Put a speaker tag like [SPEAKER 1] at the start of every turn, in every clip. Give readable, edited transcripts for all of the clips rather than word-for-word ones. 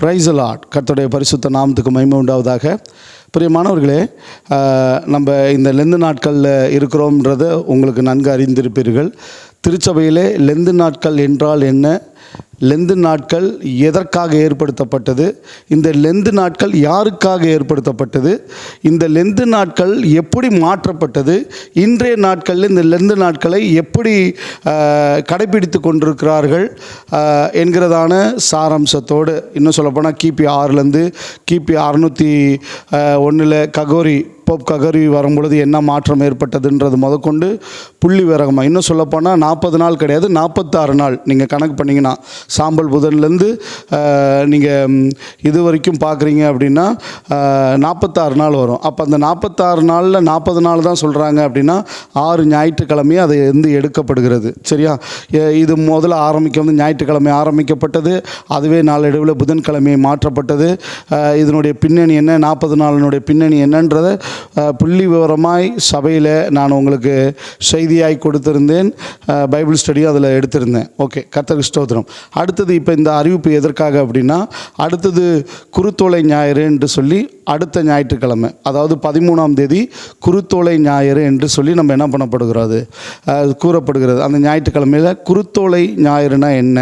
[SPEAKER 1] Praise the Lord. கர்த்தருடைய பரிசுத்த நாமத்துக்கு மகிமை உண்டாவதாக. பிரியமானவர்களே, நம்ம இந்த லெந்து நாட்களில் இருக்கிறோம்ன்றதை உங்களுக்கு நன்கு அறிந்திருப்பீர்கள். திருச்சபையிலே லெந்து நாட்கள் என்றால் என்ன, லெந்து நாட்கள் எதற்காக ஏற்படுத்தப்பட்டது, இந்த லெந்து நாட்கள் யாருக்காக ஏற்படுத்தப்பட்டது, இந்த லெந்து நாட்கள் எப்படி மாற்றப்பட்டது, இன்றைய நாட்களில் இந்த லெந்து நாட்களை எப்படி கடைபிடித்து கொண்டிருக்கிறார்கள் என்கிறதான சாராம்சத்தோடு, இன்னும் சொல்லப்போனால் கிபி 6லேருந்து கிபி 601 போப் ககோரி வரும்பொழுது என்ன மாற்றம் ஏற்பட்டதுன்றது முதற்கொண்டு புள்ளி விவரமாக, இன்னும் சொல்லப்போனால் 40 நாள் கிடையாது, 46 நாள் நீங்கள் கணக்கு பண்ணிங்கன்னா, சாம்பல் புதன்லேருந்து நீங்கள் இது வரைக்கும் பார்க்குறீங்க அப்படின்னா 46 நாள் வரும். அப்போ அந்த 46 நாளில் 40 நாள் தான் சொல்கிறாங்க அப்படின்னா 6 ஞாயிற்றுக்கிழமையே அது எடுக்கப்படுகிறது. சரியா? இது முதல்ல ஆரம்பிக்க ஞாயிற்றுக்கிழமை ஆரம்பிக்கப்பட்டது, அதுவே நாளடைவில் புதன்கிழமை மாற்றப்பட்டது. இதனுடைய பின்னணி என்ன, 40 நாளினுடைய பின்னணி என்னன்றதை புள்ளி விவரமாய் சபையில் நான் உங்களுக்கு செய்தியாய் கொடுத்திருந்தேன். பைபிள் ஸ்டடியும் அதில் எடுத்திருந்தேன். ஓகே, கர்த்தருக்கு ஸ்தோத்திரம். அடுத்தது இப்போ இந்த அறிவிப்பு எதற்காக அப்படின்னா, அடுத்தது குருத்தோலை ஞாயிறு என்று சொல்லி அடுத்த ஞாயிற்றுக்கிழமை, அதாவது 13ஆம் தேதி குருத்தோலை ஞாயிறு என்று சொல்லி நம்ம என்ன பண்ணப்படுகிறது, கூறப்படுகிறது. அந்த ஞாயிற்றுக்கிழமையில் குருத்தோலை ஞாயிறுனா என்ன,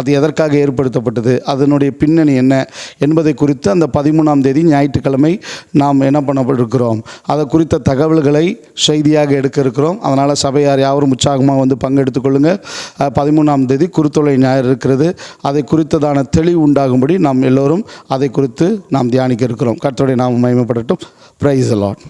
[SPEAKER 1] அது எதற்காக ஏற்படுத்தப்பட்டது, அதனுடைய பின்னணி என்ன என்பதை குறித்து அந்த 13ஆம் தேதி ஞாயிற்றுக்கிழமை நாம் என்ன பண்ணப்பட்டிருக்கிறோம், அதை குறித்த தகவல்களை செய்தியாக எடுக்க இருக்கிறோம். அதனால் சபையார் யாவரும் உற்சாகமாக வந்து பங்கெடுத்துக் கொள்ளுங்கள். 13ஆம் தேதி குருத்தோலை ஞாயிறு இருக்கிறது. அதை குறித்ததான தெளிவு உண்டாகும்படி நாம் எல்லோரும் அதை குறித்து நாம் தியானிக்க இருக்கிறோம். கர்த்தருடைய நாமம் மகிமைப்படட்டும். Praise the Lord.